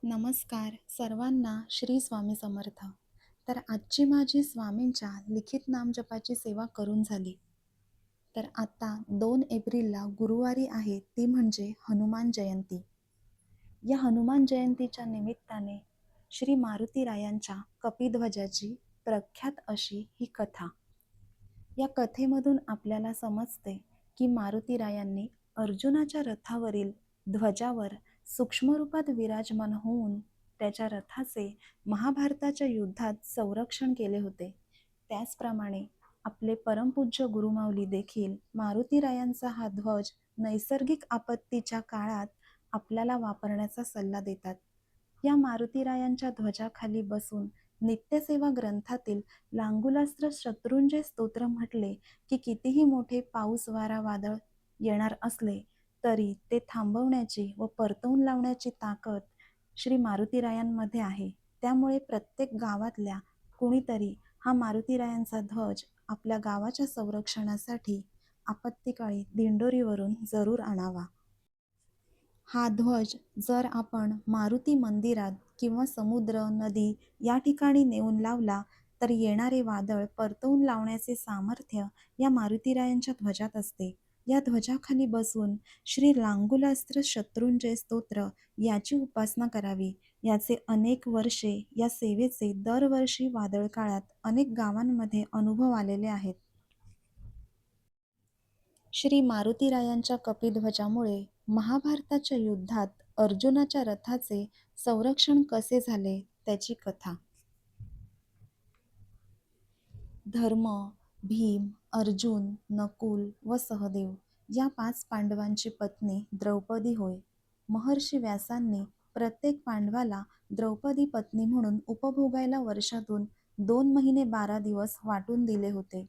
नमस्कार सर्वांना श्री स्वामी समर्थ. तर आजची माझी स्वामींच्या लिखित नामजपाची सेवा करून झाली. तर आता 2 एप्रिलला गुरुवारी आहे, ती म्हणजे हनुमान जयंती. या हनुमान जयंतीच्या निमित्ताने श्री मारुतीरायांच्या कपिध्वजाची प्रख्यात अशी ही कथा. या कथेमधून आपल्याला समजते की मारुतीरायांनी अर्जुनाच्या रथावरील ध्वजावर सूक्ष्म रूपात विराजमान होऊन त्याच्या रथाचे महाभारताच्या युद्धात संरक्षण केले होते. त्याचप्रमाणे आपले परमपूज्य गुरुमाऊली देखील मारुतीरायांचा हा ध्वज नैसर्गिक आपत्तीच्या काळात आपल्याला वापरण्याचा सल्ला देतात. या मारुतीरायांच्या ध्वजाखाली बसून नित्यसेवा ग्रंथातील लांगुलास्त्र शत्रुंजय स्तोत्र म्हटले की कितीही मोठे पाऊस वारा वादळ येणार असले तरी ते थांबवण्याची व परतवून लावण्याची ताकद श्री मारुतीरायांमध्ये आहे. त्यामुळे प्रत्येक गावातल्या कुणीतरी हा मारुतीरायांचा ध्वज आपल्या गावाच्या संरक्षणासाठी आपत्तीकाळी दिंडोरीवरून जरूर आणावा. हा ध्वज जर आपण मारुती मंदिरात किंवा समुद्र नदी या ठिकाणी नेऊन लावला तर येणारे वादळ परतवून लावण्याचे सामर्थ्य या मारुतीरायांच्या ध्वजात असते. या ध्वजाखाली बसून श्री लांगुलास्त्र शत्रुंजय स्तोत्र याची उपासना करावी. याचे अनेक वर्षे या सेवेचे दरवर्षी वादळ काळात अनेक गावांमध्ये अनुभव आलेले आहेत. श्री मारुतीरायांच्या कपिध्वजामुळे महाभारताच्या युद्धात अर्जुनाच्या रथाचे संरक्षण कसे झाले त्याची कथा. धर्म, भीम, अर्जुन, नकुल व सहदेव या 5 पांडवांची पत्नी द्रौपदी होय. महर्षी व्यासांनी प्रत्येक पांडवाला द्रौपदी पत्नी म्हणून उपभोगायला वर्षातून 2 महिने 12 दिवस वाटून दिले होते.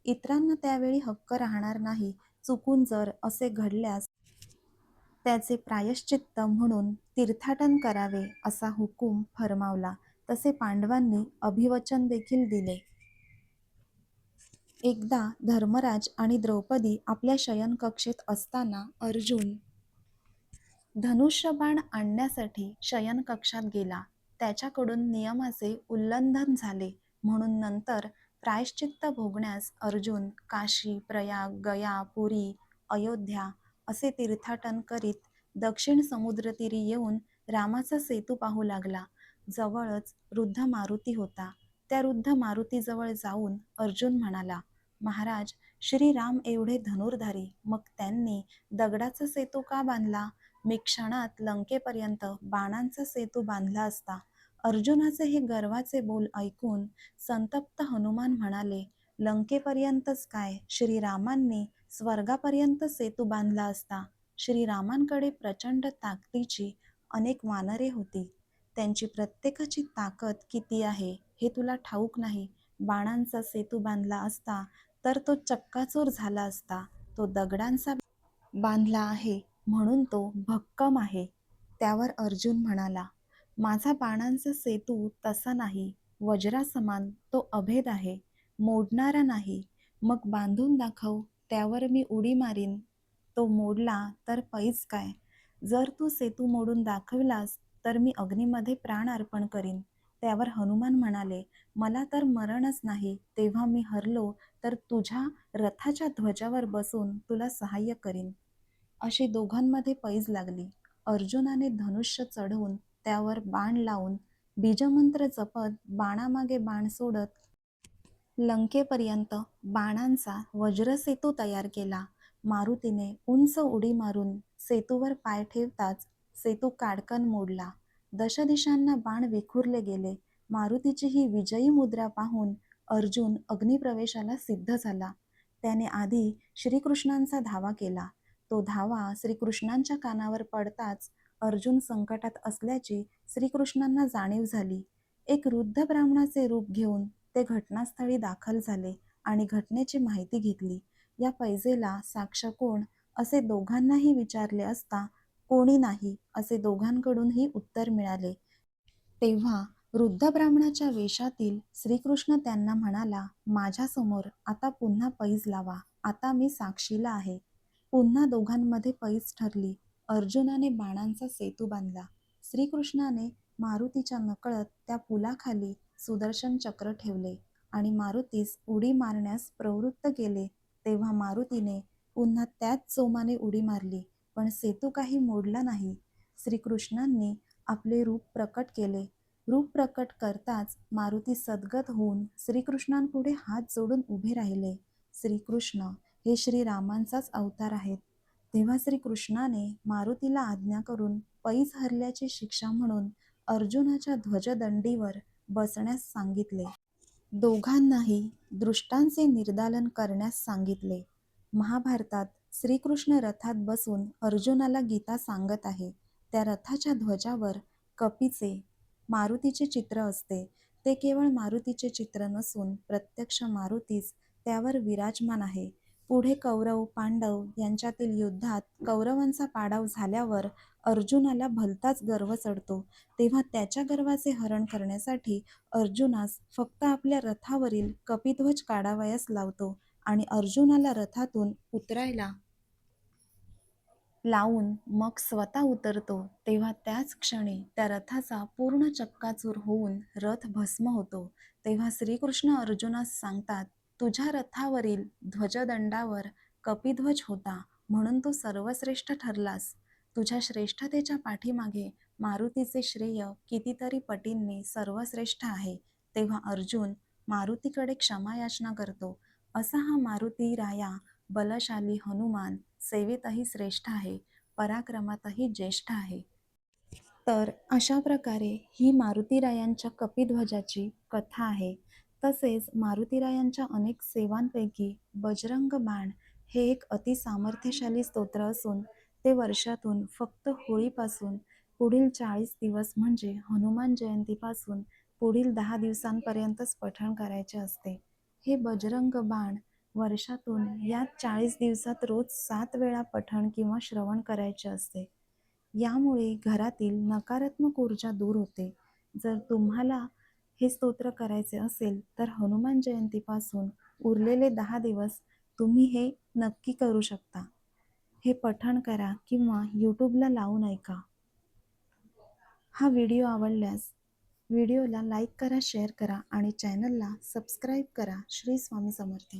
इतरांना त्यावेळी हक्क राहणार नाही. चुकून जर असे घडल्यास त्याचे प्रायश्चित्त म्हणून तीर्थाटन करावे असा हुकूम फर्मावला. तसे पांडवांनी अभिवचन देखील दिले. एकदा धर्मराज आणि द्रौपदी आपल्या शयनकक्षेत असताना अर्जुन धनुष्यबाण आणण्यासाठी शयनकक्षात गेला. त्याच्याकडून नियमाचे उल्लंघन झाले म्हणून नंतर प्रायश्चित्त भोगण्यास अर्जुन काशी, प्रयाग, गया, पुरी, अयोध्या असे तीर्थाटन करीत दक्षिण समुद्रतीरी येऊन रामाचा सेतू पाहू लागला. जवळच वृद्ध मारुती होता. त्या वृद्ध मारुतीजवळ जाऊन अर्जुन म्हणाला, महाराज, श्रीराम एवढे धनुर्धारी, मग त्यांनी दगडाचा सेतू का बांधला? मी क्षणात लंकेपर्यंत बाणांचा सेतू बांधला असता. अर्जुनाचे हे गर्वाचे बोल ऐकून संतप्त हनुमान म्हणाले, लंकेपर्यंतच काय, श्रीरामांनी स्वर्गापर्यंत सेतू बांधला असता. श्रीरामांकडे प्रचंड ताकदीची अनेक वानरे होती. त्यांची प्रत्येकाची ताकद किती आहे हे तुला ठाऊक नाही. बाणांचा सेतू बांधला असता तर तो चक्काचूर झाला असता. तो दगडांचा बांधला आहे म्हणून तो भक्कम आहे. त्यावर अर्जुन म्हणाला, माझा बाणांचा सेतू तसा नाही, वज्रासमान तो अभेद आहे, मोडणारा नाही. मग बांधून दाखव, त्यावर मी उडी मारीन. तो मोडला तर पैस काय? जर तू सेतू मोडून दाखविलास तर मी अग्नीमध्ये प्राण अर्पण करीन. त्यावर हनुमान म्हणाले, मला तर मरणच नाही. तेव्हा मी हरलो तर तुझ्या रथाच्या ध्वजावर बसून तुला सहाय्य करीन. अशी दोघांमध्ये पैज लागली. अर्जुनाने धनुष्य चढवून त्यावर बाण लावून बीजमंत्र जपत बाणामागे बाण सोडत लंकेपर्यंत बाणांचा वज्रसेतू तयार केला. मारुतीने उंच उडी मारून सेतूवर पाय ठेवताच सेतू काडकन मोडला. दशदिशांना बाण विखुरले गेले. मारुतीची ही विजयी मुद्रा पाहून अर्जुन अग्निप्रवेशाला सिद्ध झाला. त्याने आधी श्रीकृष्णांचा धावा केला. तो धावा श्रीकृष्णांच्या कानावर पडताच अर्जुन संकटात असल्याची श्रीकृष्णांना जाणीव झाली. एक वृद्ध ब्राह्मणाचे रूप घेऊन ते घटनास्थळी दाखल झाले आणि घटनेची माहिती घेतली. या पैजेला साक्ष कोण असे दोघांनाही विचारले असता कोणी नाही असे दोघांकडूनही उत्तर मिळाले. तेव्हा वृद्ध ब्राह्मणाच्या वेशातील श्रीकृष्ण त्यांना म्हणाला, माझ्यासमोर आता पुन्हा पैज लावा, आता मी साक्षीला आहे. पुन्हा दोघांमध्ये पैज ठरली. अर्जुनाने बाणांचा सेतू बांधला. श्रीकृष्णाने मारुतीच्या नकळत त्या पुलाखाली सुदर्शन चक्र ठेवले आणि मारुतीस उडी मारण्यास प्रवृत्त केले. तेव्हा मारुतीने पुन्हा त्याच जोमाने उडी मारली, पण सेतू काही मोडला नाही. श्रीकृष्णांनी आपले रूप प्रकट केले. रूप प्रकट करताच मारुती सद्गत होऊन श्रीकृष्णांपुढे हात जोडून उभे राहिले. श्रीकृष्ण हे श्रीरामांचाच अवतार आहेत. तेव्हा श्रीकृष्णाने मारुतीला आज्ञा करून पैज हरल्याची शिक्षा म्हणून अर्जुनाच्या ध्वजदंडीवर बसण्यास सांगितले. दोघांनाही दृष्टांचे निर्दालन करण्यास सांगितले. महाभारतात श्रीकृष्ण रथात बसून अर्जुनाला गीता सांगत आहे. त्या रथाच्या ध्वजावर कपीचे, मारुतीचे चित्र असते. ते केवळ मारुतीचे चित्र नसून प्रत्यक्ष मारुतीच त्यावर विराजमान आहे. पुढे कौरव पांडव यांच्यातील युद्धात कौरवांचा पाडाव झाल्यावर अर्जुनाला भलताच गर्व चढतो. तेव्हा त्याच्या गर्वाचे हरण करण्यासाठी अर्जुनास फक्त आपल्या रथावरील कपिध्वज काढावयास लावतो आणि अर्जुनाला रथातून उतरायला लावून मग स्वतः उतरतो. तेव्हा त्याच क्षणी त्या रथाचा पूर्ण चक्काचूर होऊन रथ भस्म होतो. तेव्हा श्रीकृष्ण अर्जुनास सांगतात, तुझ्या रथावरील ध्वजदंडावर कपिध्वज होता म्हणून तू सर्वश्रेष्ठ ठरलास. तुझ्या श्रेष्ठतेच्या पाठीमागे मारुतीचे श्रेय कितीतरी पटींनी सर्वश्रेष्ठ आहे. तेव्हा अर्जुन मारुतीकडे क्षमायाचना करतो. असा हा मारुती राया बलशाली हनुमान सेवेतही श्रेष्ठ आहे, पराक्रमातही ज्येष्ठ आहे. तर अशा प्रकारे ही मारुतीरायांच्या कपिध्वजाची कथा आहे. तसेच मारुतीरायांच्या अनेक सेवांपैकी बजरंग बाण हे एक अतिसामर्थ्यशाली स्तोत्र असून ते वर्षातून फक्त होळीपासून पुढील 40 दिवस म्हणजे हनुमान जयंतीपासून पुढील 10 दिवसांपर्यंतच पठण करायचे असते. हे बजरंग बाण वर्षातून या 40 दिवसात रोज 7 वेळा पठण किंवा श्रवण करायचे असते. यामुळे घरातील नकारात्मक ऊर्जा दूर होते. जर तुम्हाला हे स्तोत्र करायचे असेल तर हनुमान जयंतीपासून उरलेले 10 दिवस तुम्ही हे नक्की करू शकता. हे पठण करा किंवा यूट्यूबला लावून ऐका. हा व्हिडिओ आवडल्यास व्हिडिओला लाईक करा, शेअर करा आणि चॅनलला सबस्क्राईब करा. श्री स्वामी समर्थ.